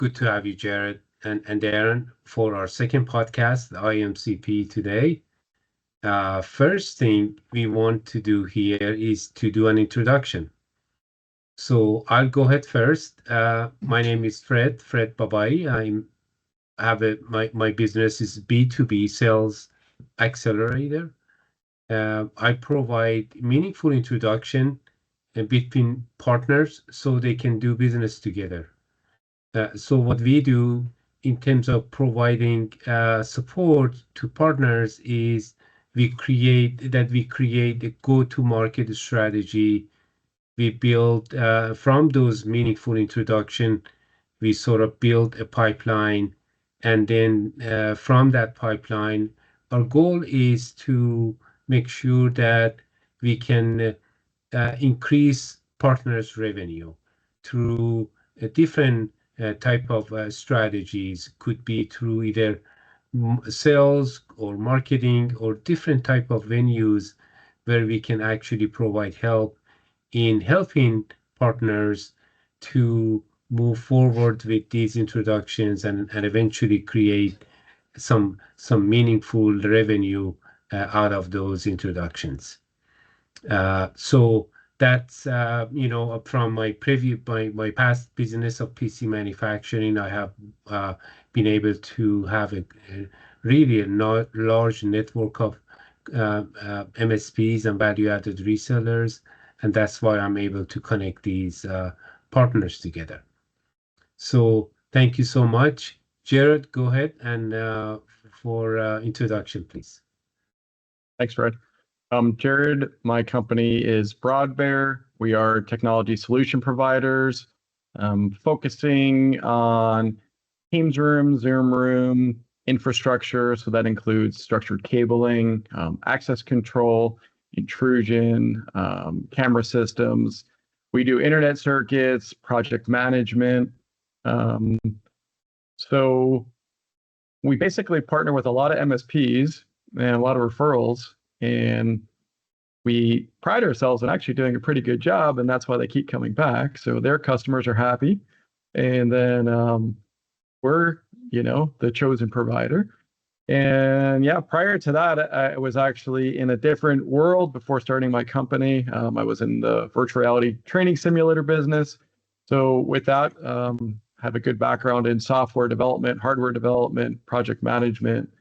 good to have you, Jared and Darren, for our second podcast, the IAMCP today. First thing we want to do here is to do an introduction. So I'll go ahead first. My name is Fred Babaee. My business is B2B Sales Accelerator. I provide meaningful introduction between partners so they can do business together. So what we do in terms of providing support to partners is we create a go-to-market strategy. We build from those meaningful introduction, we sort of build a pipeline, and then from that pipeline, our goal is to make sure that we can increase partners' revenue through a different type of strategies. Could be through either sales or marketing or different type of venues where we can actually provide help in helping partners to move forward with these introductions and eventually create some meaningful revenue out of those introductions. So that's from my past business of PC manufacturing, I have been able to have a really large network of MSPs and value-added resellers, and that's why I'm able to connect these partners together. So thank you so much. Jared, go ahead and for introduction, please. Thanks, Fred. Jared, my company is BroadBear. We are technology solution providers, focusing on Teams room, Zoom room, infrastructure. So that includes structured cabling, access control, intrusion, camera systems. We do internet circuits, project management. So we basically partner with a lot of MSPs and a lot of referrals, and we pride ourselves on actually doing a pretty good job, and that's why they keep coming back. So their customers are happy, and then we're, the chosen provider. And yeah, prior to that, I was actually in a different world before starting my company. I was in the virtual reality training simulator business. So with that, have a good background in software development, hardware development, project management,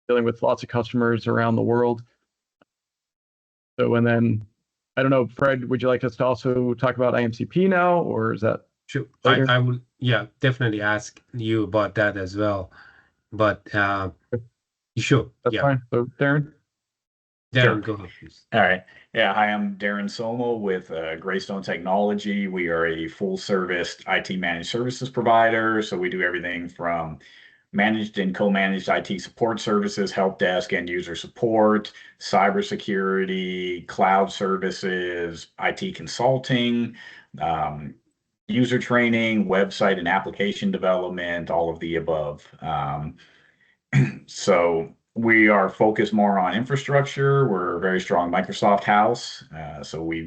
dealing with lots of customers around the world. So, and then, I don't know, Fred, would you like us to also talk about IAMCP now, or is that? Sure. I will, definitely ask you about that as well. But sure. That's fine. So, Darren, go ahead, please. All right. Yeah. Hi, I'm Darren Somo with Greystone Technology. We are a full-service IT managed services provider. So we do everything from managed and co-managed IT support services, help desk, end user support, cybersecurity, cloud services, IT consulting, user training, website and application development, all of the above. So we are focused more on infrastructure. We're a very strong Microsoft house. So we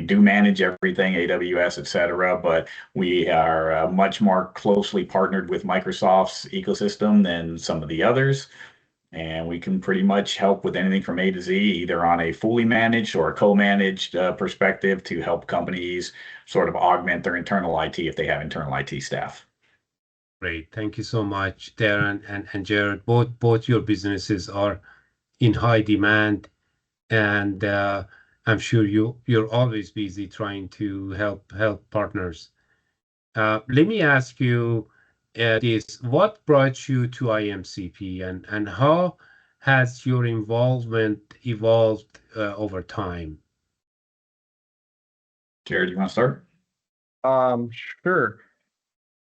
do manage everything, AWS, et cetera, but we are much more closely partnered with Microsoft's ecosystem than some of the others. And we can pretty much help with anything from A to Z, either on a fully managed or a co-managed perspective, to help companies sort of augment their internal IT if they have internal IT staff. Great. Thank you so much, Darren and Jared. Both your businesses are in high demand, and I'm sure you're always busy trying to help partners. Let me ask you this: what brought you to IAMCP, and how has your involvement evolved over time? Jared, you want to start? Sure.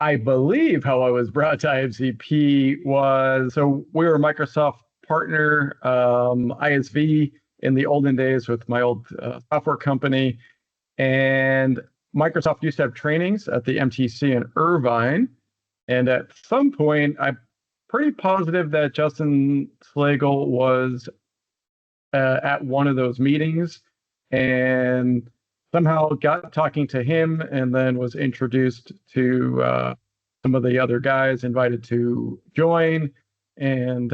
I believe how I was brought to IAMCP was, so we were a Microsoft partner, ISV in the olden days with my old software company. And Microsoft used to have trainings at the MTC in Irvine. And at some point, I'm pretty positive that Justin Slagle was at one of those meetings, and somehow got talking to him, and then was introduced to some of the other guys invited to join, and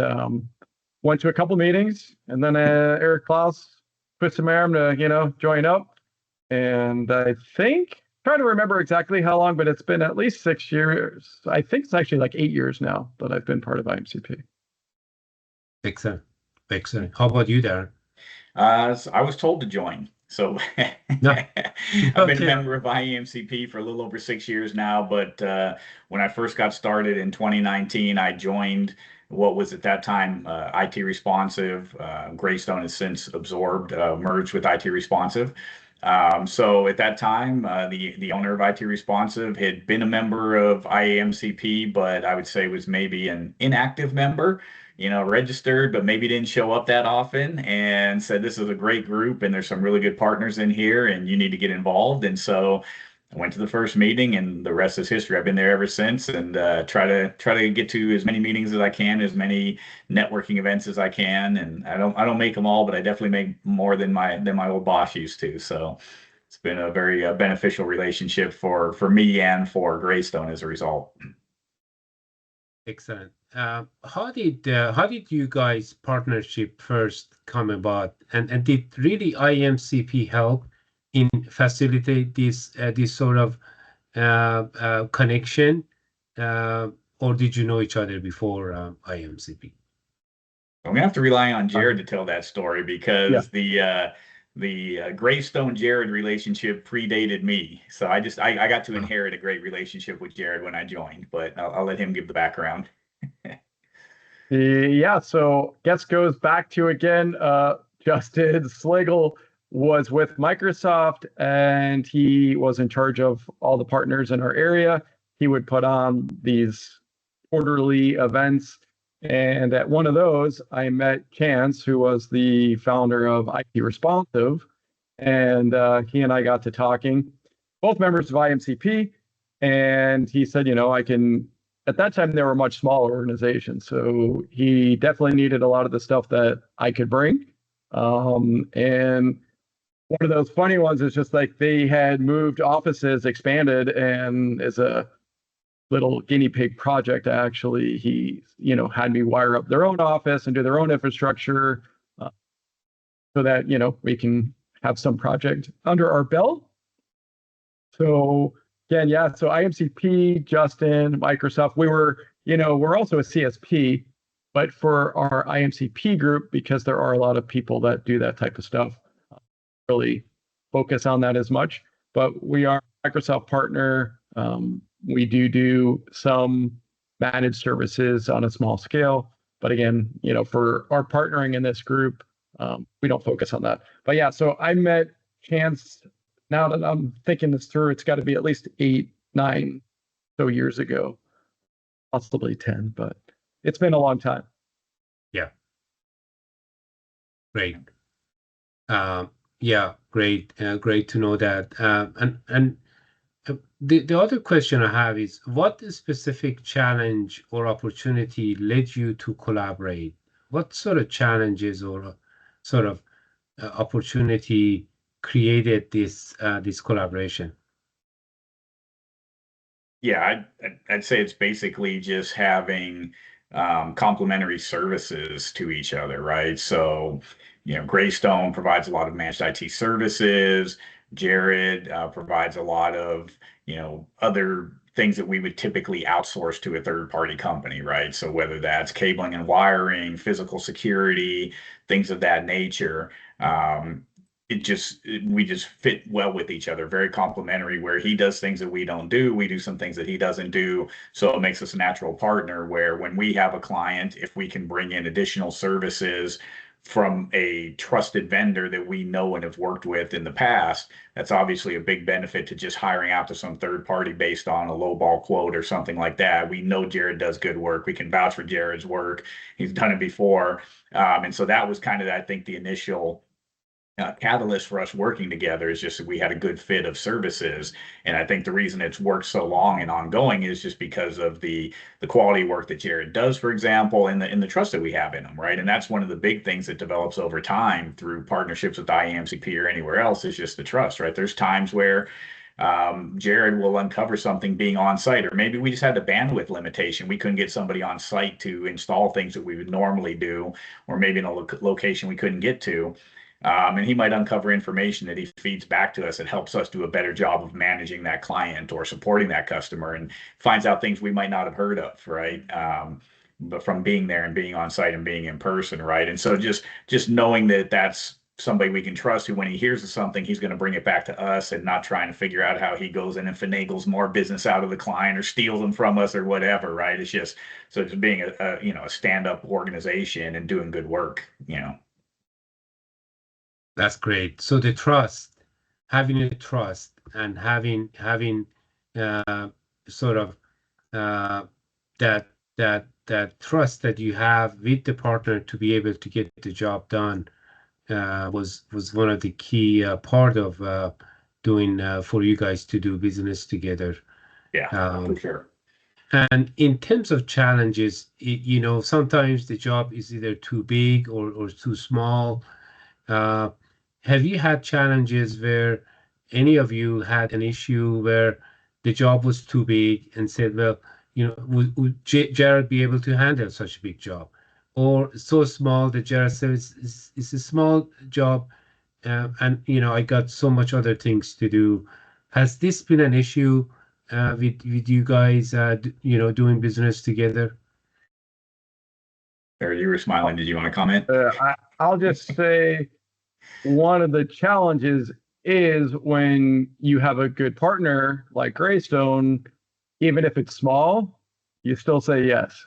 went to a couple meetings, and then Eric Klaus twisted my arm to join up. And I think, trying to remember exactly how long, but it's been at least 6 years. I think it's actually like 8 years now that I've been part of IMCP. Excellent. How about you, Darren? So I was told to join. So No. I've been a member of IAMCP for a little over 6 years now, but when I first got started in 2019, I joined what was at that time IT Responsive. Greystone has since absorbed, merged with IT Responsive. So at that time, the owner of IT Responsive had been a member of IAMCP, but I would say was maybe an inactive member, registered, but maybe didn't show up that often, and said, this is a great group and there's some really good partners in here and you need to get involved. And so I went to the first meeting and the rest is history. I've been there ever since, and try to get to as many meetings as I can, as many networking events as I can. And I don't make them all, but I definitely make more than my old boss used to. So it's been a very beneficial relationship for me and for Greystone as a result. Excellent. How did you guys partnership first come about, and did really IMCP help in facilitate this sort of connection, or did you know each other before IMCP? I'm gonna have to rely on Jared to tell that story, because the Greystone Jared relationship predated me. So I got to inherit a great relationship with Jared when I joined, but I'll let him give the background. Yeah, so guess goes back to again, Justin Slagle was with Microsoft and he was in charge of all the partners in our area. He would put on these quarterly events. And at one of those, I met Chance, who was the founder of IT Responsive. And he and I got to talking, both members of IMCP. And he said, I can, at that time, they were a much smaller organization. So he definitely needed a lot of the stuff that I could bring. And one of those funny ones is just like they had moved offices, expanded, and as a little guinea pig project, actually, he, had me wire up their own office and do their own infrastructure so that, we can have some project under our belt. So again, yeah, so IMCP, Justin, Microsoft, we're also a CSP, but for our IMCP group, because there are a lot of people that do that type of stuff, really focus on that as much. But we are a Microsoft partner. We do some managed services on a small scale. But again, for our partnering in this group, we don't focus on that. But yeah, so I met Chance, now that I'm thinking this through, it's got to be at least 8, 9 so years ago, possibly 10, but it's been a long time. Yeah. Great. Yeah, great. Great to know that. And the other question I have is, what specific challenge or opportunity led you to collaborate? What sort of challenges or sort of opportunity created this collaboration? Yeah, I'd say it's basically just having complementary services to each other, right? So, Greystone provides a lot of managed IT services. Jared provides a lot of, other things that we would typically outsource to a third-party company, right? So whether that's cabling and wiring, physical security, things of that nature. We just fit well with each other, very complementary, where he does things that we don't do, we do some things that he doesn't do. So it makes us a natural partner, where when we have a client, if we can bring in additional services from a trusted vendor that we know and have worked with in the past, that's obviously a big benefit to just hiring out to some third party based on a lowball quote or something like that. We know Jared does good work. We can vouch for Jared's work. He's done it before. And so that was kind of, I think, the initial catalyst for us working together, is just that we had a good fit of services. And I think the reason it's worked so long and ongoing is just because of the quality work that Jared does, for example, and the trust that we have in him, right? And that's one of the big things that develops over time through partnerships with IAMCP or anywhere else, is just the trust, right? There's times where Jared will uncover something being on site, or maybe we just had the bandwidth limitation. We couldn't get somebody on site to install things that we would normally do, or maybe in a location we couldn't get to. And he might uncover information that he feeds back to us that helps us do a better job of managing that client or supporting that customer, and finds out things we might not have heard of, right? But from being there and being on site and being in person, right? And so just knowing that that's somebody we can trust, who when he hears of something, he's going to bring it back to us, and not trying to figure out how he goes in and finagles more business out of the client or steals them from us or whatever, right? It's just being a stand-up organization and doing good work. That's great. So the trust, having a trust, and having sort of that trust that you have with the partner to be able to get the job done was one of the key part of doing for you guys to do business together. Yeah, for sure. And in terms of challenges, sometimes the job is either too big or too small. Have you had challenges where any of you had an issue where the job was too big and said, well, would Jared be able to handle such a big job? Or so small that Jared says it's a small job, and I got so much other things to do. Has this been an issue with you guys, doing business together? Barry, you were smiling. Did you want to comment? I'll just say one of the challenges is when you have a good partner like Greystone, even if it's small, you still say yes,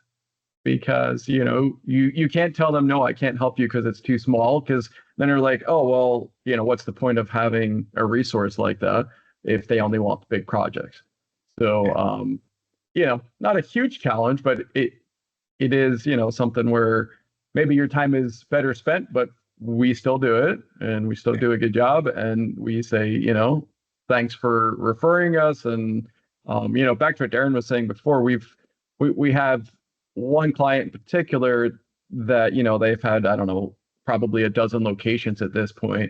because you can't tell them, no, I can't help you because it's too small, because then they're like, oh, well, what's the point of having a resource like that if they only want the big projects? So not a huge challenge, but it is something where maybe your time is better spent, but we still do it, and we still do a good job, and we say, thanks for referring us. And back to what Darren was saying before, we have one client in particular that they've had, I don't know, probably a dozen locations at this point.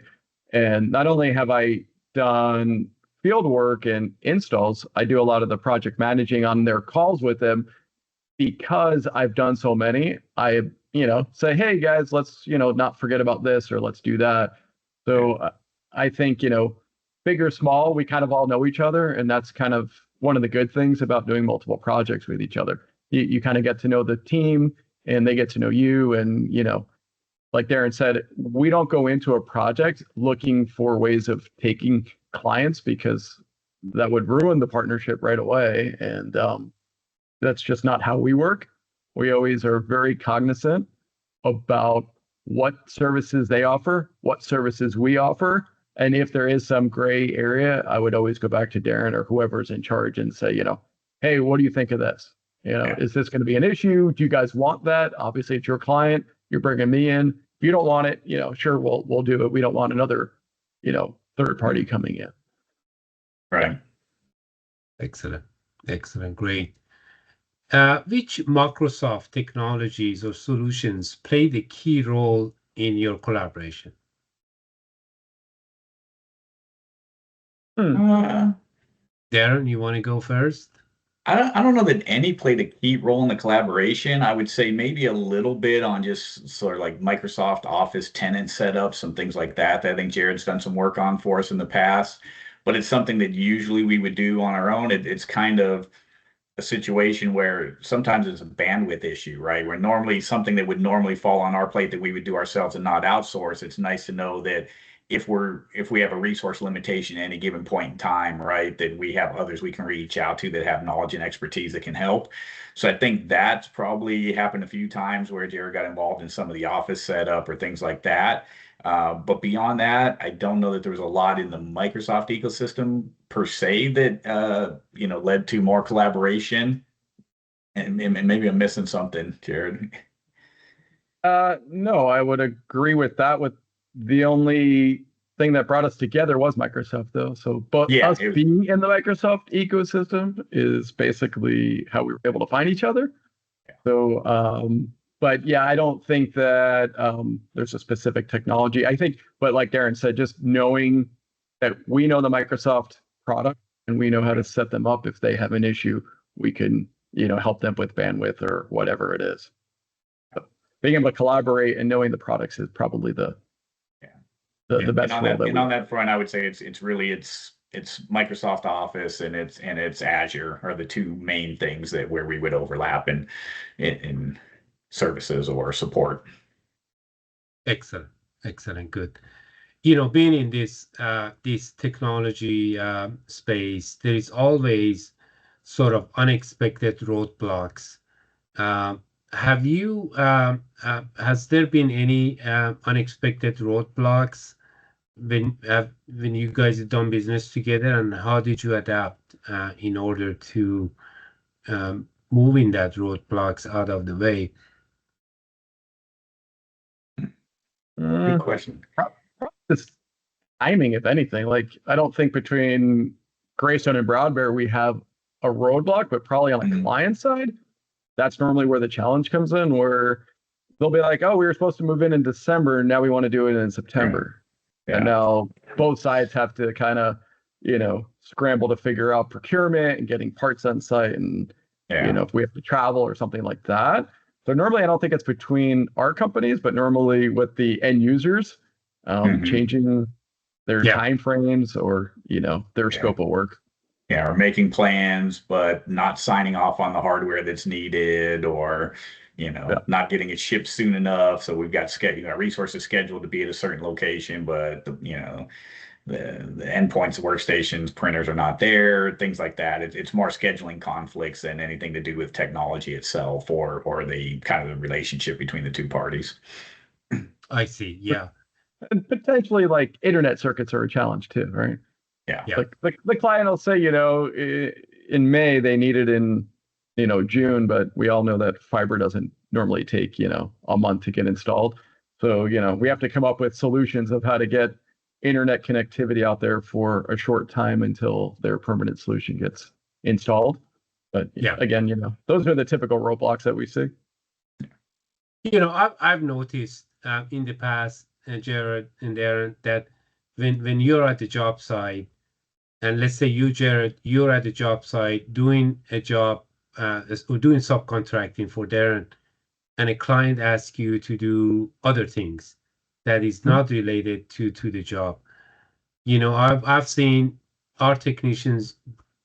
And not only have I done field work and installs, I do a lot of the project managing on their calls with them. Because I've done so many, I say, hey guys, let's not forget about this, or let's do that. So I think big or small, we kind of all know each other, and that's kind of one of the good things about doing multiple projects with each other. You kind of get to know the team, and they get to know you, and like Darren said, we don't go into a project looking for ways of taking clients, because that would ruin the partnership right away, and that's just not how we work. We always are very cognizant about what services they offer, what services we offer. And if there is some gray area, I would always go back to Darren or whoever's in charge and say, hey, what do you think of this? Is this going to be an issue? Do you guys want that? Obviously, it's your client. You're bringing me in. If you don't want it, sure, we'll do it. We don't want another, third party coming in. Right. Excellent. Great. Which Microsoft technologies or solutions play the key role in your collaboration? Darren, you want to go first? I don't know that any played a key role in the collaboration. I would say maybe a little bit on just sort of like Microsoft Office tenant setups and things like that I think Jared's done some work on for us in the past. But it's something that usually we would do on our own. It's kind of a situation where sometimes it's a bandwidth issue, right? Where normally something that would normally fall on our plate that we would do ourselves and not outsource. It's nice to know that if we have a resource limitation at any given point in time, right, that we have others we can reach out to that have knowledge and expertise that can help. So I think that's probably happened a few times where Jared got involved in some of the office setup or things like that. But beyond that, I don't know that there was a lot in the Microsoft ecosystem per se that led to more collaboration. And maybe I'm missing something, Jared. No, I would agree with that. With the only thing that brought us together was Microsoft, though. So, but us being in the Microsoft ecosystem is basically how we were able to find each other. Yeah. So, but yeah, I don't think that there's a specific technology. I think, but like Darren said, just knowing that we know the Microsoft product and we know how to set them up. If they have an issue, we can, help them with bandwidth or whatever it is. So being able to collaborate and knowing the products is probably the best role that on that front, I would say it's really Microsoft Office and it's Azure are the two main things that where we would overlap in services or support. Excellent, good. Being in this technology space, there is always sort of unexpected roadblocks. Has there been any unexpected roadblocks when you guys have done business together, and how did you adapt in order to moving that roadblocks out of the way? Good question. This timing, if anything. Like, I don't think between Greystone and BroadBear we have a roadblock, but probably on the client side, that's normally where the challenge comes in, where they'll be like, oh, we were supposed to move in December, and now we want to do it in September. Yeah. And now both sides have to kind of, scramble to figure out procurement and getting parts on site, and if we have to travel or something like that. So normally I don't think it's between our companies, but normally with the end users changing their time frames or their scope of work. Yeah, or making plans but not signing off on the hardware that's needed, or not getting it shipped soon enough. So we've got resources scheduled to be at a certain location, but the endpoints, workstations, printers are not there, things like that. It's more scheduling conflicts than anything to do with technology itself or the kind of the relationship between the two parties. I see. Yeah. And potentially like internet circuits are a challenge too, right? Yeah. Like the client will say, in May they need it in, June, but we all know that fiber doesn't normally take, a month to get installed. So, we have to come up with solutions of how to get internet connectivity out there for a short time until their permanent solution gets installed. But again, those are the typical roadblocks that we see. I've noticed in the past, Jared and Darren, that when you're at the job site, and let's say you, Jared, you're at the job site doing a job or doing subcontracting for Darren, and a client asks you to do other things that is not related to the job. I've seen our technicians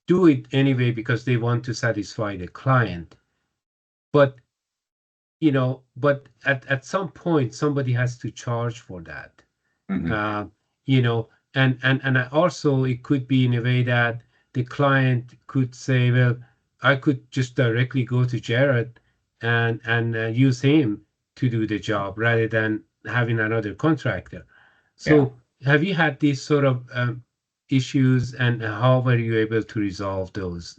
do it anyway because they want to satisfy the client. But at some point somebody has to charge for that. And also it could be in a way that the client could say, well, I could just directly go to Jared and use him to do the job rather than having another contractor. So have you had these sort of issues, and how were you able to resolve those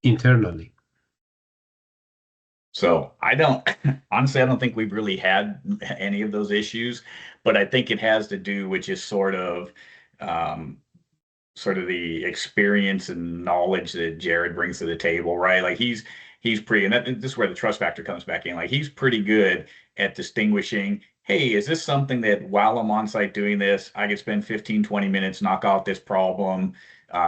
internally? So honestly, I don't think we've really had any of those issues, but I think it has to do with just sort of the experience and knowledge that Jared brings to the table, right? Like he's pretty, and this is where the trust factor comes back in. Like he's pretty good at distinguishing, hey, is this something that while I'm on site doing this, I could spend 15, 20 minutes, knock out this problem,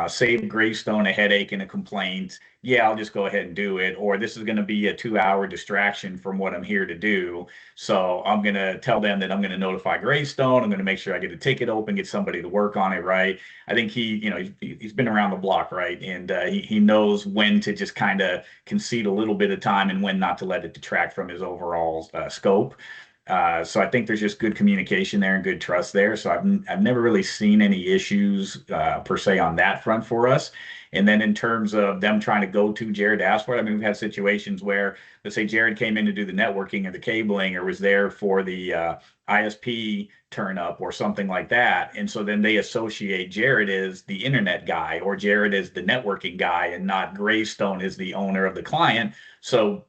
save Greystone a headache and a complaint. Yeah, I'll just go ahead and do it. Or this is going to be a 2-hour distraction from what I'm here to do. So I'm going to tell them that I'm going to notify Greystone. I'm going to make sure I get a ticket open, get somebody to work on it, right? I think he's been around the block, right? And he knows when to just kind of concede a little bit of time and when not to let it detract from his overall scope. So I think there's just good communication there and good trust there. So I've never really seen any issues per se on that front for us. And then in terms of them trying to go to Jared to ask for it, I mean, we've had situations where, let's say Jared came in to do the networking or the cabling or was there for the ISP turn up or something like that. And so then they associate Jared as the internet guy or Jared as the networking guy and not Greystone as the owner of the client. So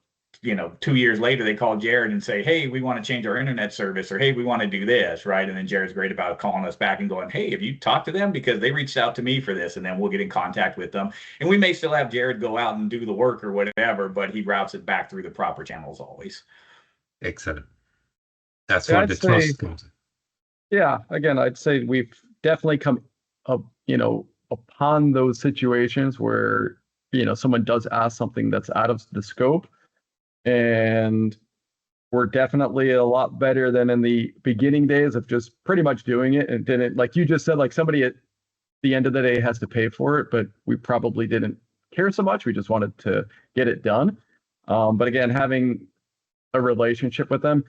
2 years later, they call Jared and say, hey, we want to change our internet service, or hey, we want to do this, right? And then Jared's great about calling us back and going, hey, have you talked to them? Because they reached out to me for this, and then we'll get in contact with them. And we may still have Jared go out and do the work or whatever, but he routes it back through the proper channels always. Excellent. That's where the trust comes in. Yeah, again, I'd say we've definitely come up, upon those situations where, someone does ask something that's out of the scope, and we're definitely a lot better than in the beginning days of just pretty much doing it and didn't, like you just said, like somebody at the end of the day has to pay for it, but we probably didn't care so much. We just wanted to get it done. But again, having a relationship with them,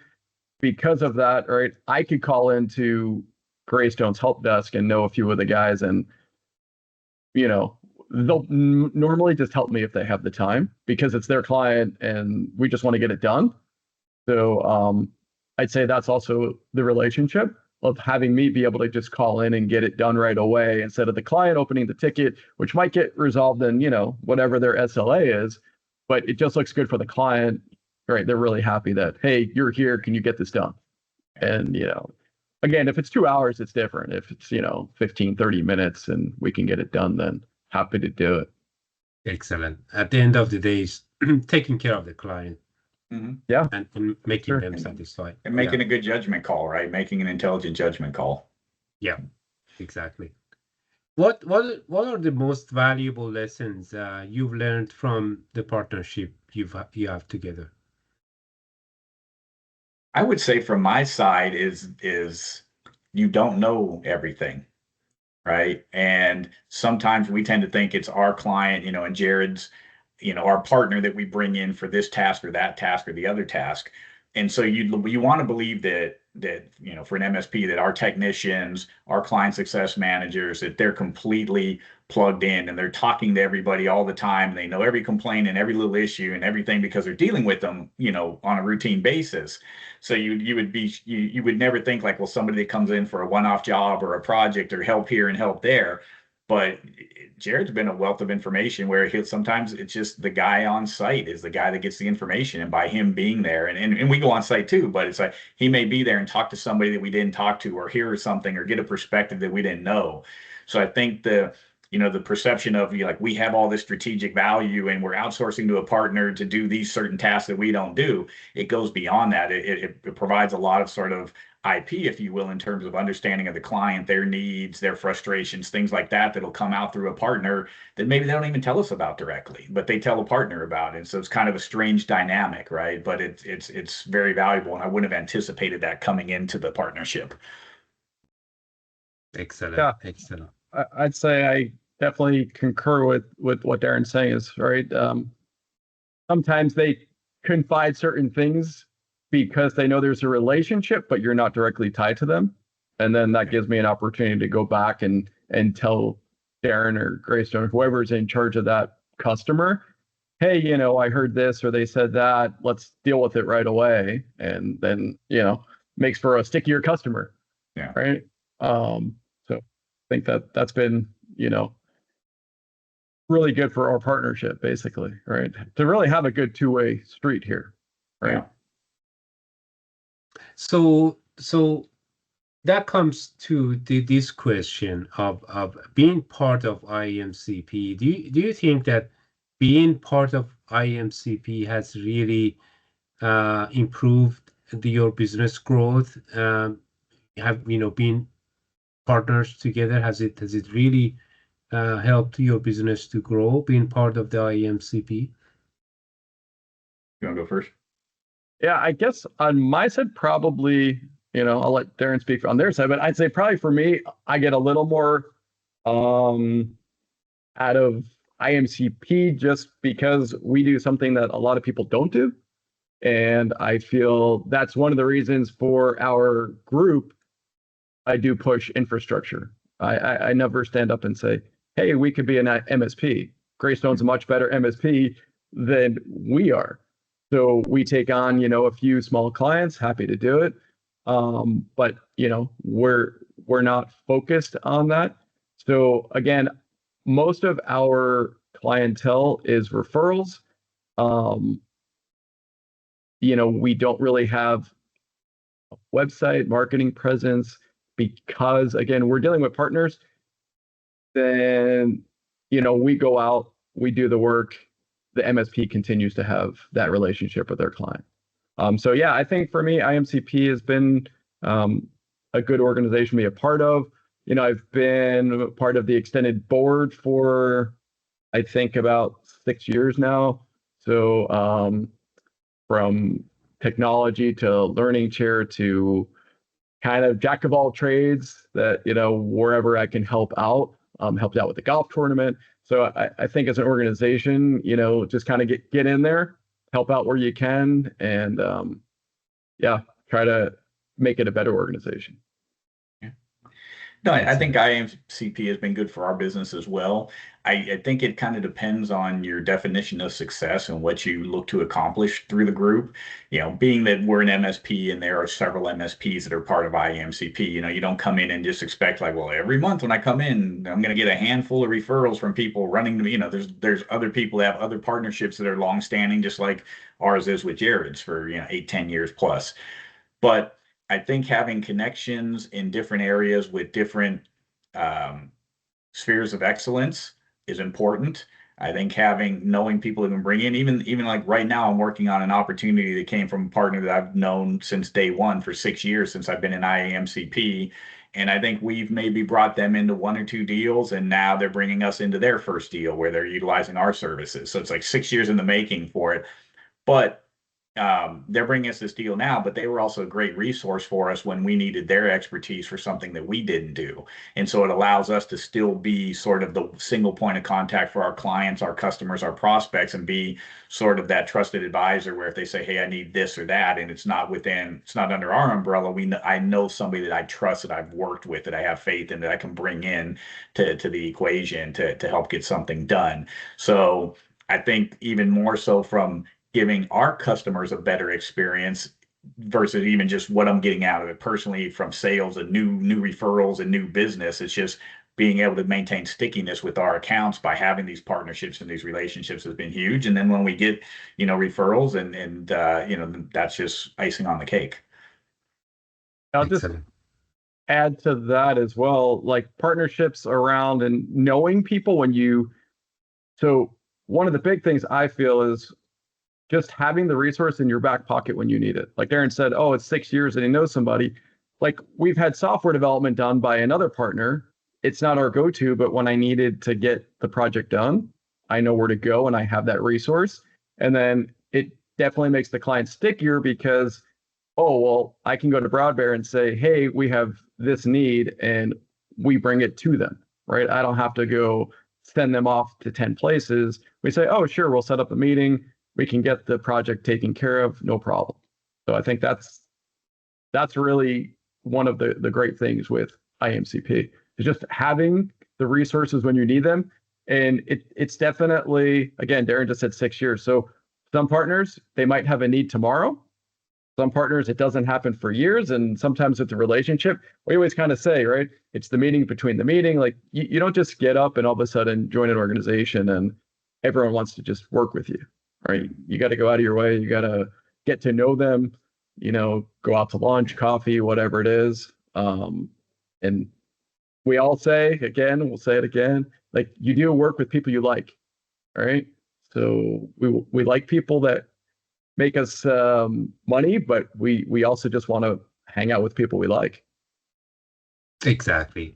because of that, right, I could call into Greystone's help desk and know a few of the guys, and they'll normally just help me if they have the time, because it's their client and we just want to get it done. So I'd say that's also the relationship of having me be able to just call in and get it done right away, instead of the client opening the ticket, which might get resolved in, whatever their SLA is, but it just looks good for the client, right? They're really happy that, hey, you're here, can you get this done? And, again, if it's 2 hours, it's different. If it's, 15, 30 minutes and we can get it done, then happy to do it. Excellent. At the end of the day, it's taking care of the client. Mm-hmm. Yeah. And making them satisfied. And making a good judgment call, right? Making an intelligent judgment call. Yeah, exactly. What are the most valuable lessons you've learned from the partnership you have together? I would say from my side is you don't know everything, right? And sometimes we tend to think it's our client, and Jared's, our partner that we bring in for this task or that task or the other task. And so you want to believe that for an MSP, that our technicians, our client success managers, that they're completely plugged in and they're talking to everybody all the time. They know every complaint and every little issue and everything, because they're dealing with them, on a routine basis. So you would never think like, well, somebody that comes in for a one-off job or a project or help here and help there. But Jared's been a wealth of information where sometimes it's just the guy on site is the guy that gets the information. And by him being there, and we go on site too, but it's like he may be there and talk to somebody that we didn't talk to, or hear something, or get a perspective that we didn't know. So I think the perception of like we have all this strategic value and we're outsourcing to a partner to do these certain tasks that we don't do, it goes beyond that. It provides a lot of sort of IP, if you will, in terms of understanding of the client, their needs, their frustrations, things like that, that'll come out through a partner that maybe they don't even tell us about directly, but they tell a partner about it. So it's kind of a strange dynamic, right? But it's very valuable, and I wouldn't have anticipated that coming into the partnership. Excellent. Yeah. Excellent. I'd say I definitely concur with what Darren's saying is right. Sometimes they confide certain things because they know there's a relationship, but you're not directly tied to them. And then that gives me an opportunity to go back and tell Darren or Greystone, or whoever's in charge of that customer, hey, I heard this or they said that, let's deal with it right away. And then, makes for a stickier customer. Yeah. Right. So I think that's been, really good for our partnership, basically, right? To really have a good two-way street here. Right. Yeah. So that comes to this question of being part of IAMCP. Do you think that being part of IAMCP has really improved your business growth? Have been partners together? Has it really helped your business to grow, being part of the IAMCP? You want to go first? Yeah, I guess on my side, probably, I'll let Darren speak on their side, but I'd say probably for me, I get a little more out of IAMCP just because we do something that a lot of people don't do. And I feel that's one of the reasons for our group, I do push infrastructure. I never stand up and say, hey, we could be an MSP. Greystone's a much better MSP than we are. So we take on, a few small clients, happy to do it. But, we're not focused on that. So again, most of our clientele is referrals. We don't really have a website marketing presence because, again, we're dealing with partners. Then, we go out, we do the work, the MSP continues to have that relationship with their client. So yeah, I think for me, IAMCP has been a good organization to be a part of. I've been part of the extended board for, I think, about 6 years now. So from technology to learning chair to kind of jack of all trades that, wherever I can help out, helped out with the golf tournament. So I think as an organization, just kind of get in there, help out where you can, and yeah, try to make it a better organization. No, I think IAMCP has been good for our business as well. I think it kind of depends on your definition of success and what you look to accomplish through the group. Being that we're an MSP and there are several MSPs that are part of IAMCP, you don't come in and just expect like, well, every month when I come in, I'm going to get a handful of referrals from people running to me. There's other people that have other partnerships that are longstanding, just like ours is with Jared's for, 8-10 years plus. But I think having connections in different areas with different spheres of excellence is important. I think knowing people who can bring in, even like right now, I'm working on an opportunity that came from a partner that I've known since day one for 6 years since I've been in IAMCP. And I think we've maybe brought them into 1 or 2 deals, and now they're bringing us into their first deal where they're utilizing our services. So it's like 6 years in the making for it. But they're bringing us this deal now, but they were also a great resource for us when we needed their expertise for something that we didn't do. And so it allows us to still be sort of the single point of contact for our clients, our customers, our prospects, and be sort of that trusted advisor where if they say, hey, I need this or that, and it's not under our umbrella, I know somebody that I trust, that I've worked with, that I have faith in, that I can bring in to the equation to help get something done. So I think even more so from giving our customers a better experience versus even just what I'm getting out of it personally from sales and new referrals and new business. It's just being able to maintain stickiness with our accounts by having these partnerships and these relationships has been huge. And then when we get, referrals and that's just icing on the cake. I'll just add to that as well, like partnerships around and knowing people so one of the big things I feel is just having the resource in your back pocket when you need it. Like Darren said, oh, it's 6 years and he knows somebody. Like we've had software development done by another partner. It's not our go-to, but when I needed to get the project done, I know where to go and I have that resource. And then it definitely makes the client stickier because, oh, well, I can go to BroadBear and say, hey, we have this need, and we bring it to them, right? I don't have to go send them off to 10 places. We say, oh, sure, we'll set up a meeting. We can get the project taken care of, no problem. So I think that's really one of the great things with IAMCP is just having the resources when you need them. And it's definitely, again, Darren just said 6 years. So some partners, they might have a need tomorrow. Some partners, it doesn't happen for years. And sometimes it's a relationship. We always kind of say, right, it's the meeting between the meeting. Like you don't just get up and all of a sudden join an organization and everyone wants to just work with you. Right, you got to go out of your way. You got to get to know them. Go out to lunch, coffee, whatever it is. And we all say again, we'll say it again. Like you do work with people you like, right? So we like people that make us money, but we also just want to hang out with people we like. Exactly.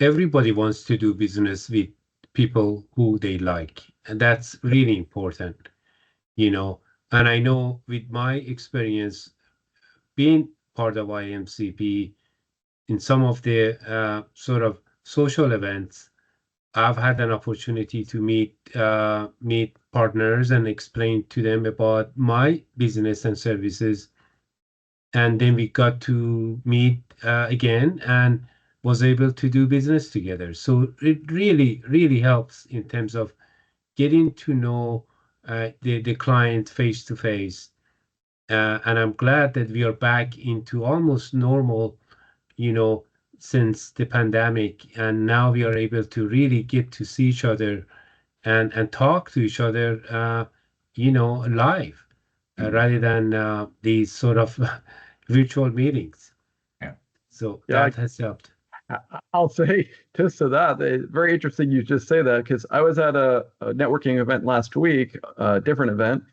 Everybody wants to do business with people who they like, and that's really important. And I know with my experience being part of IAMCP in some of the sort of social events, I've had an opportunity to meet partners and explain to them about my business and services. And then we got to meet again and was able to do business together. So it really, really helps in terms of getting to know the client face to face. And I'm glad that we are back into almost normal, since the pandemic. And now we are able to really get to see each other and talk to each other, live, rather than these sort of virtual meetings. Yeah. So that has helped. I'll say just to that, it's very interesting you just say that because I was at a networking event last week, a different event,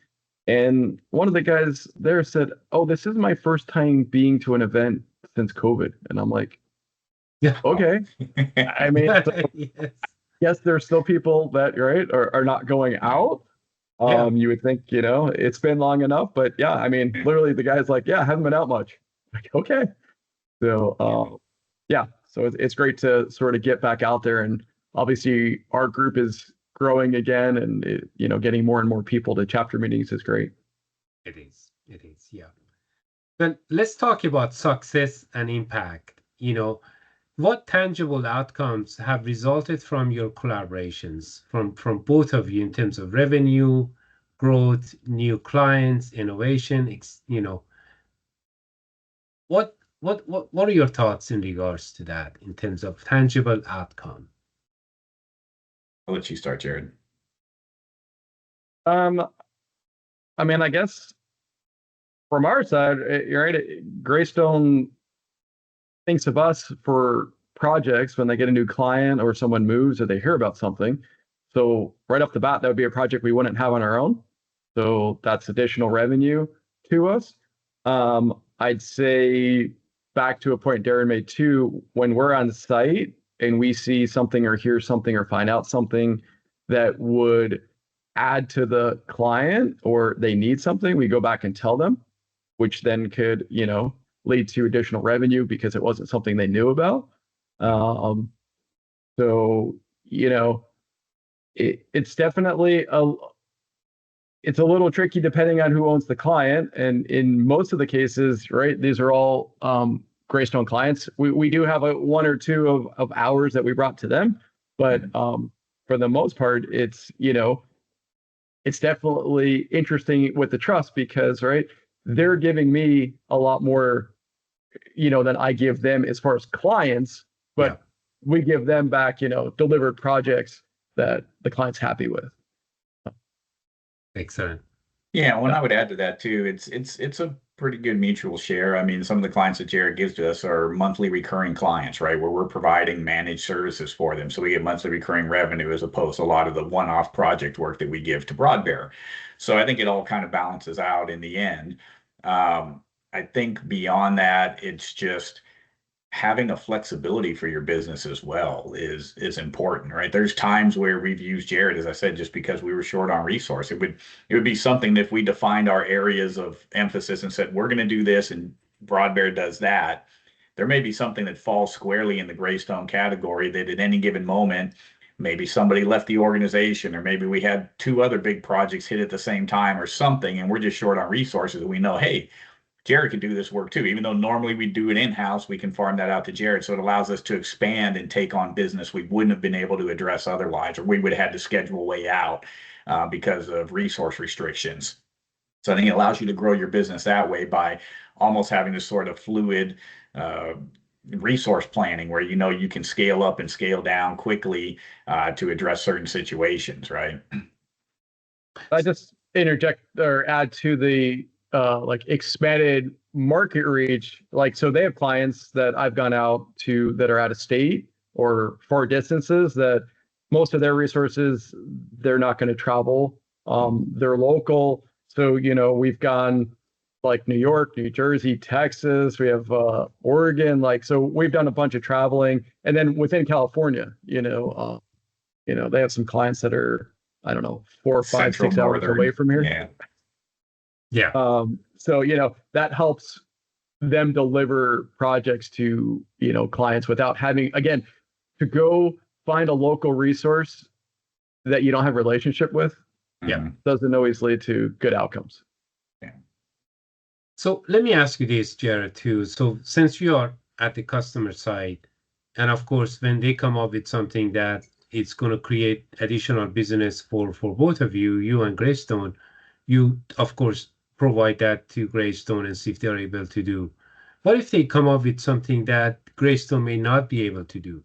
and one of the guys there said, oh, this is my first time being to an event since COVID. And I'm like, Yeah. Okay. I mean, so Yes. yes, there's still people that, right, are not going out. Yeah. You would think, it's been long enough, but yeah, I mean, literally the guy's like, yeah, I haven't been out much. Like, okay. So, yeah, so it's great to sort of get back out there, and obviously our group is growing again, and getting more and more people to chapter meetings is great. It is. It is. Yeah. Then let's talk about success and impact. What tangible outcomes have resulted from your collaborations, from both of you in terms of revenue, growth, new clients, innovation? What are your thoughts in regards to that in terms of tangible outcome? I'll let you start, Jared. I mean, I guess from our side, you're right, Greystone thinks of us for projects when they get a new client or someone moves or they hear about something. So right off the bat, that would be a project we wouldn't have on our own. So that's additional revenue to us. I'd say back to a point Darren made too, when we're on site and we see something or hear something or find out something that would add to the client or they need something, we go back and tell them, which then could, lead to additional revenue because it wasn't something they knew about. So, it's definitely it's a little tricky depending on who owns the client. And in most of the cases, right, these are all Greystone clients. We do have one or two of hours that we brought to them, but for the most part, it's definitely interesting with the trust because, right, they're giving me a lot more, than I give them as far as clients, but we give them back, delivered projects that the client's happy with. Excellent. Yeah, well, I would add to that too. It's a pretty good mutual share. I mean, some of the clients that Jared gives to us are monthly recurring clients, right? Where we're providing managed services for them. So we get monthly recurring revenue as opposed to a lot of the one-off project work that we give to BroadBear. So I think it all kind of balances out in the end. I think beyond that, it's just having a flexibility for your business as well is important, right? There's times where we've used Jared, as I said, just because we were short on resource. It would be something that if we defined our areas of emphasis and said we're going to do this and BroadBear does that, there may be something that falls squarely in the Greystone category that at any given moment, maybe somebody left the organization, or maybe we had two other big projects hit at the same time or something, and we're just short on resources. And we know, hey, Jared can do this work too. Even though normally we do it in-house, we can farm that out to Jared. So it allows us to expand and take on business we wouldn't have been able to address otherwise, or we would have had to schedule way out because of resource restrictions. So I think it allows you to grow your business that way by almost having this sort of fluid resource planning where you can scale up and scale down quickly to address certain situations, right? I just interject or add to the like expanded market reach. Like, so they have clients that I've gone out to that are out of state or far distances that most of their resources, they're not going to travel. They're local. So, we've gone like New York, New Jersey, Texas, we have Oregon, so we've done a bunch of traveling. And then within California, they have some clients that are, I don't know, 4, 5, Central, 6 hours northern. away from here. Yeah. Yeah. So, that helps them deliver projects to, clients without having, again, to go find a local resource that you don't have a relationship with. Yeah. Doesn't always lead to good outcomes. Yeah. So let me ask you this, Jared, too. So since you are at the customer side, and of course, when they come up with something that it's going to create additional business for both of you, you and Greystone, you, of course, provide that to Greystone and see if they're able to do. What if they come up with something that Greystone may not be able to do?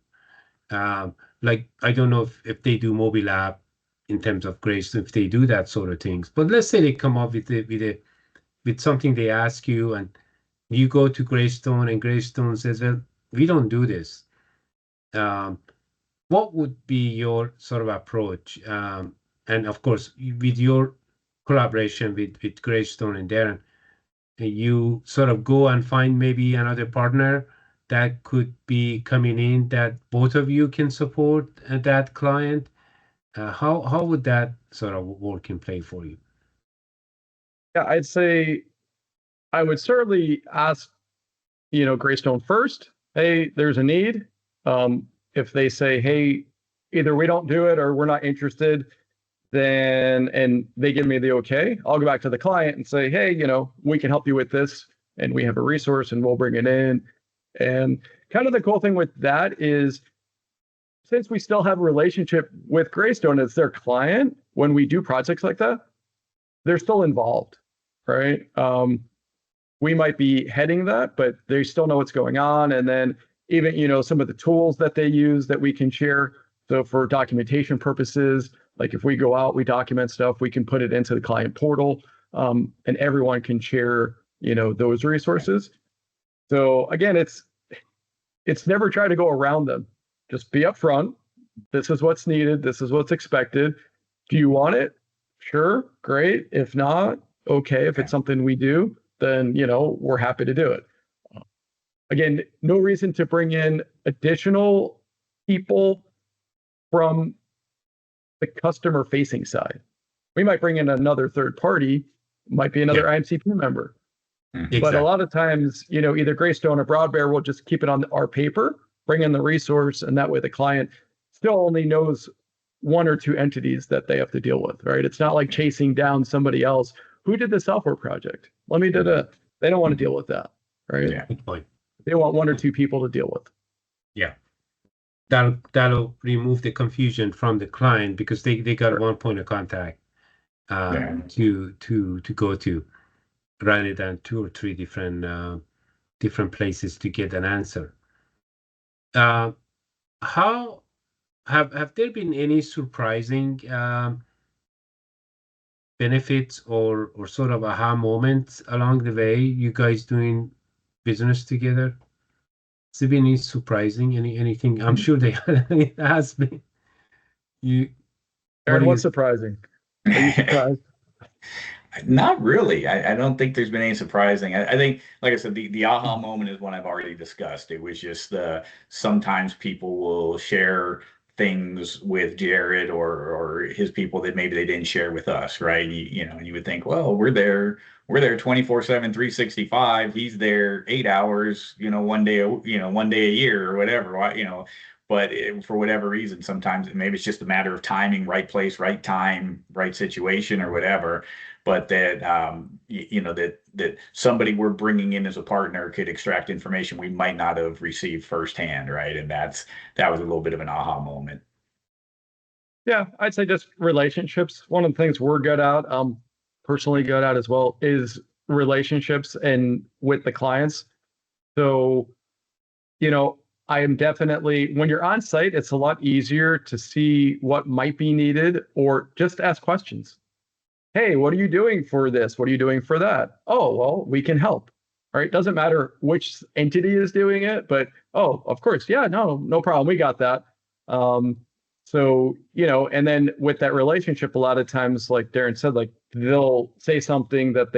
Like, I don't know if they do mobile app in terms of Greystone, if they do that sort of things. But let's say they come up with something they ask you, and you go to Greystone, and Greystone says, "Well, we don't do this." What would be your sort of approach? And of course, with your collaboration with Greystone and Darren, you sort of go and find maybe another partner that could be coming in that both of you can support that client? How would that sort of work and play for you? Yeah, I'd say I would certainly ask, Greystone first. Hey, there's a need. If they say, hey, either we don't do it or we're not interested, then and they give me the okay, I'll go back to the client and say, hey, we can help you with this, and we have a resource, and we'll bring it in. And kind of the cool thing with that is, since we still have a relationship with Greystone as their client, when we do projects like that, they're still involved, right? We might be heading that, but they still know what's going on. And then even, some of the tools that they use that we can share. So for documentation purposes, like if we go out, we document stuff, we can put it into the client portal, and everyone can share, those resources. So again, it's never try to go around them. Just be upfront. This is what's needed. This is what's expected. Do you want it? Sure, great. If not, okay. If it's something we do, then we're happy to do it. Again, no reason to bring in additional people from the customer facing side. We might bring in another third party, might be another IAMCP member. Mhm. But a lot of times, either Greystone or BroadBear will just keep it on our paper, bring in the resource, and that way the client still only knows one or two entities that they have to deal with, right? It's not like chasing down somebody else. Who did the software project? Let me do that. They don't want to deal with that, right? Yeah. Good point. They want one or two people to deal with. Yeah. That'll remove the confusion from the client, because they got one point of contact to go to, rather than two or three different places to get an answer. How have there been any surprising benefits or sort of aha moments along the way, you guys doing business together? Has there been any surprising anything? I'm sure it has been. Aaron, what's surprising? Are you surprised? Not really. I don't think there's been any surprising. I think, like I said, the aha moment is one I've already discussed. It was just sometimes people will share things with Jared or his people that maybe they didn't share with us, right? And you would think, well, we're there 24/7, 365. He's there 8 hours, one day, one day a year or whatever, but for whatever reason, sometimes maybe it's just a matter of timing, right place, right time, right situation or whatever. But that that somebody we're bringing in as a partner could extract information we might not have received firsthand, right? And that was a little bit of an aha moment. Yeah, I'd say just relationships. One of the things we're good at, personally good at as well, is relationships and with the clients. So, I am definitely, when you're on site, it's a lot easier to see what might be needed or just ask questions. Hey, what are you doing for this? What are you doing for that? Oh, well, we can help. All right. Doesn't matter which entity is doing it, but of course, yeah, no problem. We got that. So, and then with that relationship, a lot of times, like Darren said, like they'll say something that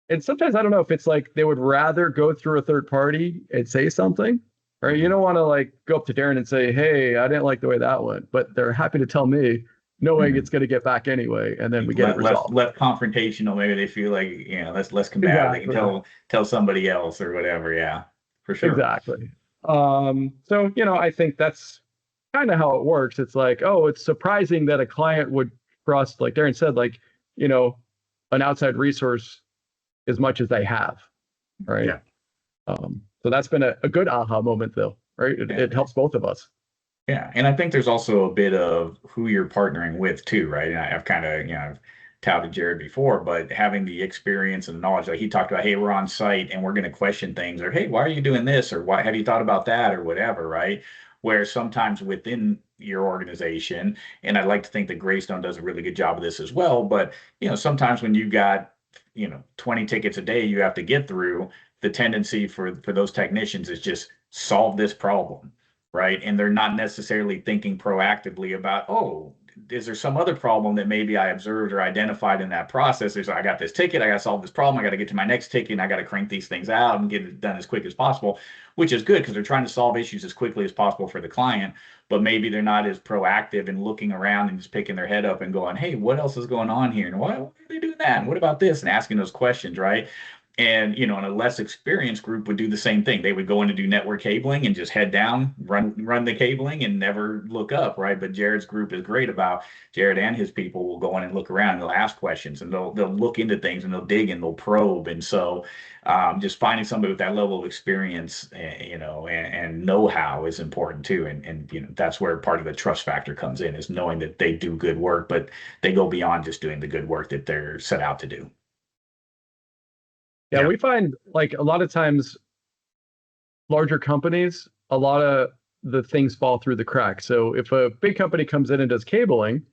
and sometimes I don't know if it's like they would rather go through a third party and say something, right? You don't want to like go up to Darren and say, hey, I didn't like the way that went, but they're happy to tell me, knowing it's going to get back anyway, and then we get it resolved. Less confrontational. Maybe they feel like less combative. Exactly. They can tell somebody else or whatever. Yeah, for sure. Exactly. So I think that's kind of how it works. It's like, it's surprising that a client would trust, like Darren said, like an outside resource as much as they have, right? Yeah. So that's been a good aha moment, though, right? It helps both of us. Yeah, and I think there's also a bit of who you're partnering with too, right? And I've kind of, I've touted Jared before, but having the experience and the knowledge, like he talked about, hey, we're on site and we're going to question things, or hey, why are you doing this, or why have you thought about that, or whatever, right? Where sometimes within your organization, and I'd like to think that Greystone does a really good job of this as well, but sometimes when you got 20 tickets a day you have to get through, the tendency for those technicians is just solve this problem. Right. And they're not necessarily thinking proactively about, is there some other problem that maybe I observed or identified in that process? There's, I got this ticket, I got to solve this problem, I got to get to my next ticket, and I got to crank these things out and get it done as quick as possible, which is good because they're trying to solve issues as quickly as possible for the client, but maybe they're not as proactive in looking around and just picking their head up and going, hey, what else is going on here? And why are they doing that? And what about this? And asking those questions, right? And, you know, and a less experienced group would do the same thing. They would go in to do network cabling and just head down, run the cabling and never look up, right? But Jared's group is great about Jared and his people will go in and look around and they'll ask questions and they'll look into things and they'll dig and they'll probe. And so just finding somebody with that level of experience, you know, and know-how is important too. And, you know, that's where part of the trust factor comes in, is knowing that they do good work, but they go beyond just doing the good work that they're set out to do. Yeah, we find like a lot of times larger companies, a lot of the things fall through the cracks. So if a big company comes in and does cabling,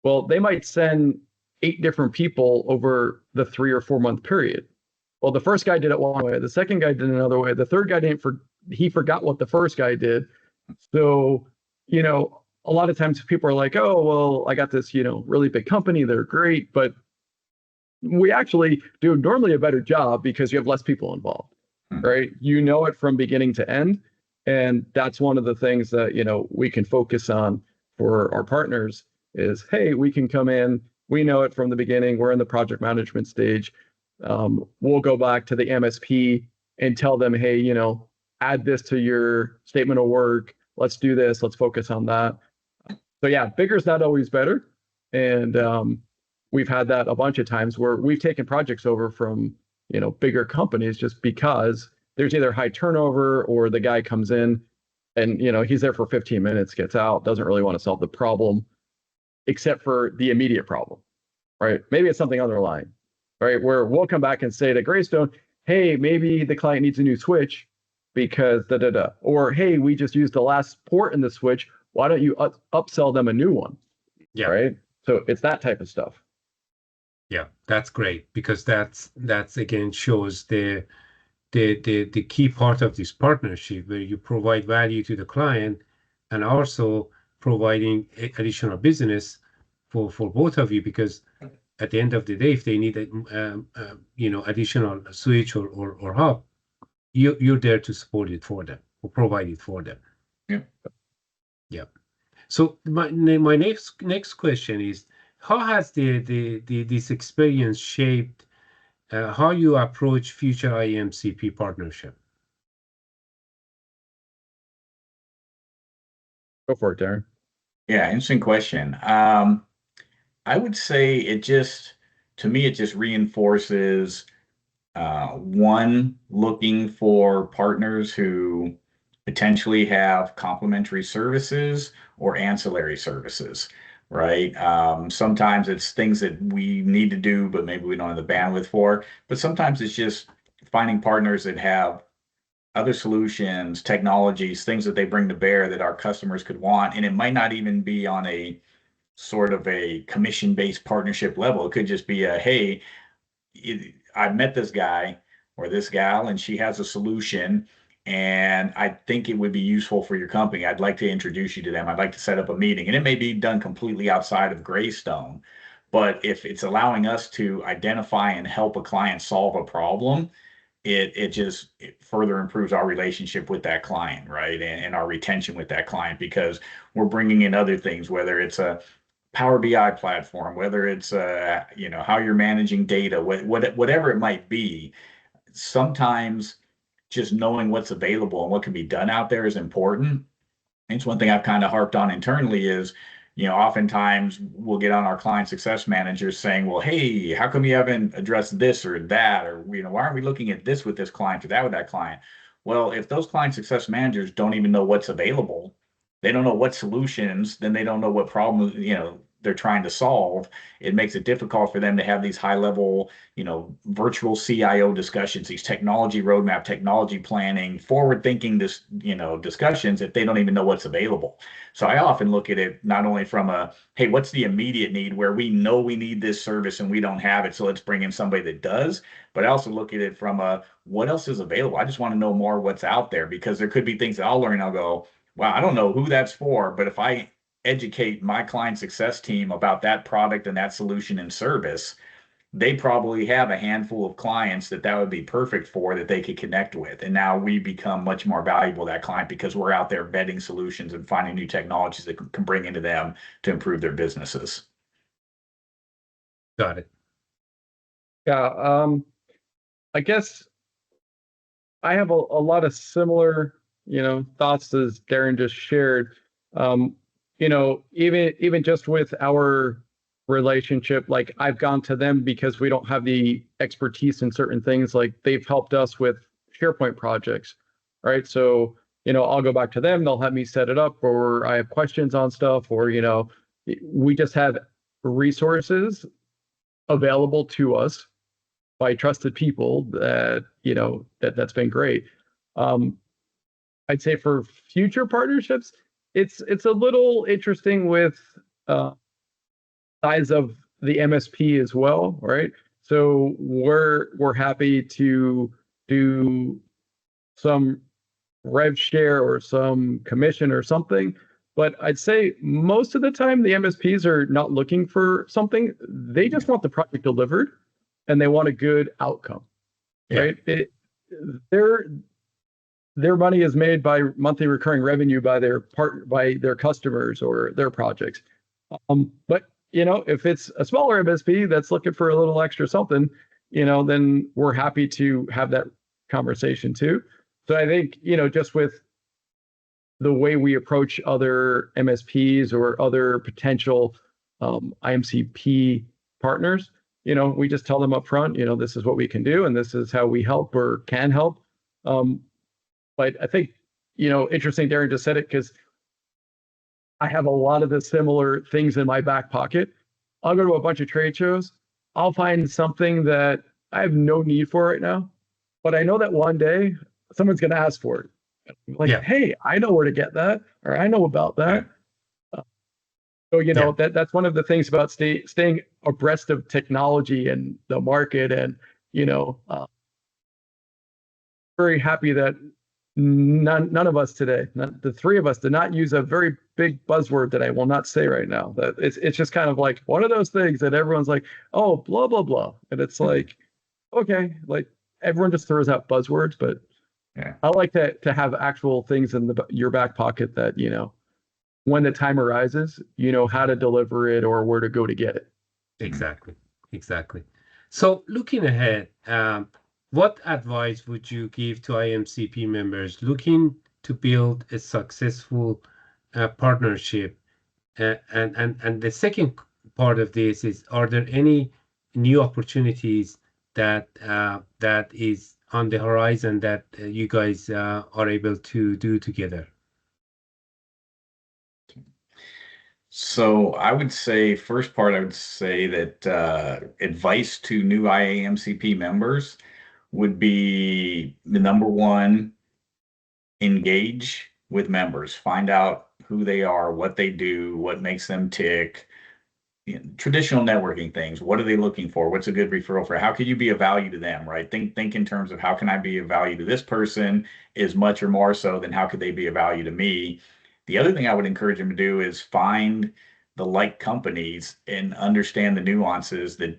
well, they might send 8 different people over the 3 or 4 month period. Well, the first guy did it one way, the second guy did another way, the third guy he forgot what the first guy did. So, you know, a lot of times people are like, oh, well, I got this, you know, really big company, they're great, but we actually do normally a better job because you have less people involved, right? You know it from beginning to end. And that's one of the things that, you know, we can focus on for our partners is, hey, we can come in, we know it from the beginning, we're in the project management stage. We'll go back to the MSP and tell them, hey, you know, add this to your statement of work. Let's do this. Let's focus on that. So yeah, bigger is not always better. And we've had that a bunch of times where we've taken projects over from, you know, bigger companies just because there's either high turnover or the guy comes in and, you know, he's there for 15 minutes, gets out, doesn't really want to solve the problem, except for the immediate problem, right? Maybe it's something underlying, right? Where we'll come back and say to Greystone, hey, maybe the client needs a new switch because da-da-da. Or, hey, we just used the last port in the switch. Why don't you upsell them a new one? Yeah. Right? So it's that type of stuff. Yeah, that's great, because that's again shows the key part of this partnership, where you provide value to the client and also providing additional business for both of you, because at the end of the day, if they need a you know, additional switch or hub, you're there to support it for them or provide it for them. Yeah. Yeah. So my next question is, how has this experience shaped how you approach future IAMCP partnership? Go for it, Darren. Yeah, interesting question. I would say to me, it just reinforces one, looking for partners who potentially have complementary services or ancillary services, right? Sometimes it's things that we need to do, but maybe we don't have the bandwidth for. But sometimes it's just finding partners that have other solutions, technologies, things that they bring to bear that our customers could want. And it might not even be on a sort of a commission-based partnership level. It could just be a, hey, I've met this guy or this gal, and she has a solution, and I think it would be useful for your company. I'd like to introduce you to them. I'd like to set up a meeting. And it may be done completely outside of Greystone, but if it's allowing us to identify and help a client solve a problem, it further improves our relationship with that client, right? And our retention with that client, because we're bringing in other things, whether it's a Power BI platform, whether it's you know, how you're managing data, whatever it might be. Sometimes just knowing what's available and what can be done out there is important. It's one thing I've kind of harped on internally is, you know, oftentimes we'll get on our client success managers saying, well, hey, how come you haven't addressed this or that? Or, you know, why aren't we looking at this with this client or that with that client? Well, if those client success managers don't even know what's available, they don't know what solutions, then they don't know what problems, you know, they're trying to solve. It makes it difficult for them to have these high level, you know, virtual CIO discussions, these technology roadmap, technology planning, forward thinking, this, you know, discussions if they don't even know what's available. So I often look at it not only from a, hey, what's the immediate need where we know we need this service and we don't have it, so let's bring in somebody that does, but I also look at it from a, what else is available? I just want to know more what's out there, because there could be things that I'll learn. I'll go, wow, I don't know who that's for, but if I educate my client success team about that product and that solution and service, they probably have a handful of clients that would be perfect for, that they could connect with. And now we become much more valuable to that client because we're out there vetting solutions and finding new technologies that can bring into them to improve their businesses. Got it. Yeah. I guess I have a lot of similar, thoughts as Darren just shared. Even just with our relationship, like I've gone to them because we don't have the expertise in certain things. Like they've helped us with SharePoint projects, right? So, I'll go back to them, they'll have me set it up, or I have questions on stuff, or, we just have resources available to us by trusted people that, that's been great. I'd say for future partnerships, it's a little interesting with size of the MSP as well, right? So we're happy to do some rev share or some commission or something, but I'd say most of the time the MSPs are not looking for something. They just want the project delivered and they want a good outcome, right? Their money is made by monthly recurring revenue by their customers or their projects. But if it's a smaller MSP that's looking for a little extra something, then we're happy to have that conversation too. So I think, just with the way we approach other MSPs or other potential IMCP partners, we just tell them up front, this is what we can do and this is how we help or can help. But I think, interesting, Darren just said it, because I have a lot of the similar things in my back pocket. I'll go to a bunch of trade shows. I'll find something that I have no need for right now, but I know that one day someone's going to ask for it. Like, hey, I know where to get that, or I know about that. So, that's one of the things about staying abreast of technology and the market. And, very happy that none of us today, the three of us, did not use a very big buzzword that I will not say right now. That it's just kind of like one of those things that everyone's like, oh, blah, blah, blah. And it's like, okay, like everyone just throws out buzzwords, but I like to have actual things in your back pocket that, when the time arises, how to deliver it or where to go to get it. Exactly. So looking ahead, what advice would you give to IMCP members looking to build a successful partnership? And the second part of this is, are there any new opportunities that is on the horizon that you guys are able to do together? So I would say, first part, I would say that advice to new IAMCP members would be the number one: engage with members, find out who they are, what they do, what makes them tick. Traditional networking things. What are they looking for? What's a good referral for? How could you be of value to them, right? Think in terms of how can I be of value to this person, as much or more so than how could they be of value to me. The other thing I would encourage them to do is find the like companies and understand the nuances that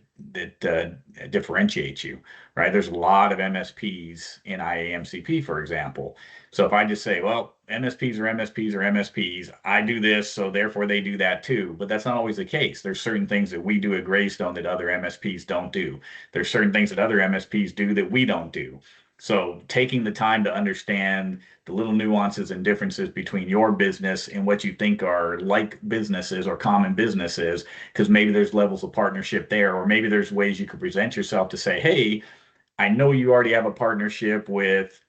differentiate you, right? There's a lot of MSPs in IAMCP, for example. So if I just say, well, MSPs are MSPs are MSPs, I do this, so therefore they do that too. But that's not always the case. There's certain things that we do at Greystone that other MSPs don't do. There's certain things that other MSPs do that we don't do. So taking the time to understand the little nuances and differences between your business and what you think are like businesses or common businesses, because maybe there's levels of partnership there, or maybe there's ways you could present yourself to say, hey, I know you already have a partnership with,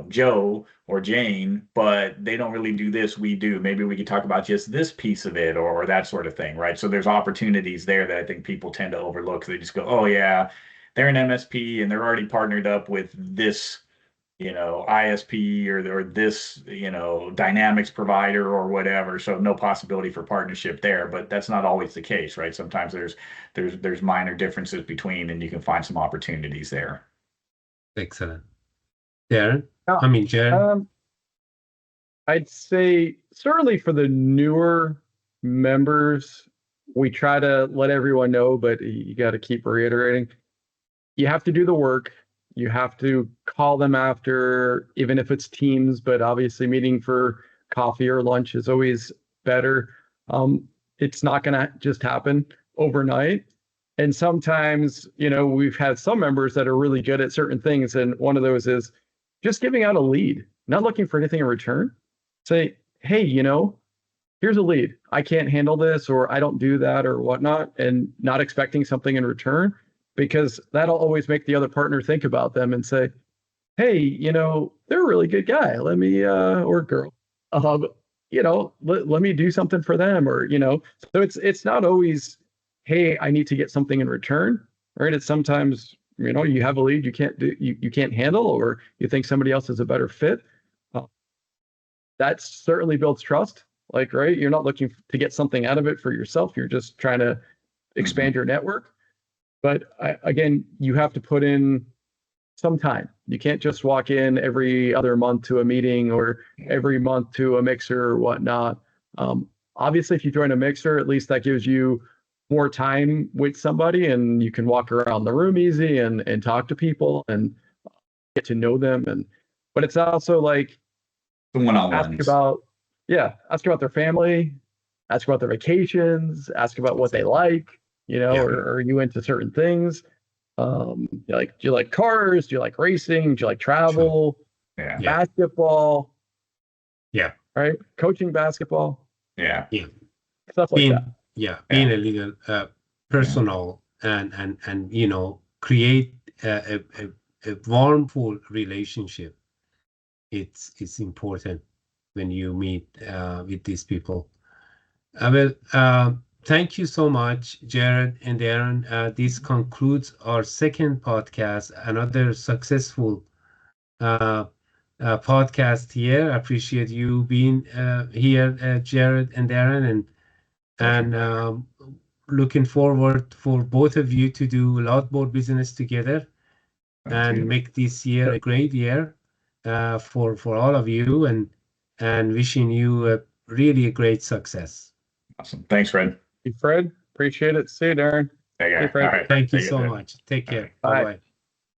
Joe or Jane, but they don't really do this, we do. Maybe we could talk about just this piece of it, or that sort of thing, right? So there's opportunities there that I think people tend to overlook. They just go, oh yeah, they're an MSP and they're already partnered up with this, ISP or this, Dynamics provider or whatever. So no possibility for partnership there, but that's not always the case, right? Sometimes there's minor differences between, and you can find some opportunities there. Excellent. Darren? Jared? I'd say certainly for the newer members, we try to let everyone know, but you got to keep reiterating. You have to do the work. You have to call them after, even if it's Teams, but obviously meeting for coffee or lunch is always better. It's not going to just happen overnight. And sometimes, we've had some members that are really good at certain things. And one of those is just giving out a lead, not looking for anything in return. Say, hey, here's a lead. I can't handle this, or I don't do that, or whatnot, and not expecting something in return, because that'll always make the other partner think about them and say, hey, they're a really good guy. Let me, or girl, let me do something for them, or, so it's not always, hey, I need to get something in return, right? It's sometimes, you have a lead you can't handle, or you think somebody else is a better fit. That certainly builds trust. Like, right, you're not looking to get something out of it for yourself. You're just trying to expand your network. But again, you have to put in some time. You can't just walk in every other month to a meeting, or every month to a mixer or whatnot. Obviously, if you join a mixer, at least that gives you more time with somebody, and you can walk around the room easy and talk to people and get to know them. But it's also like, the one-on-ones. Ask about their family, ask about their vacations, ask about what they like, or are you into certain things? Do you like cars? Do you like racing? Do you like travel? Yeah. Basketball? Yeah. Right? Coaching basketball? Yeah. Stuff like that. Yeah. Being a little personal and create a warmful relationship. It's important when you meet with these people. Thank you so much, Jared and Darren. This concludes our second podcast, another successful podcast here. I appreciate you being here, Jared and Darren, and looking forward for both of you to do a lot more business together and make this year a great year for all of you, and wishing you a great success. Awesome. Thanks, Fred. Hey, Fred. Appreciate it. See you, Darren. Hey, Fred. all right. Thank you so much. Take care. Bye. Bye-bye.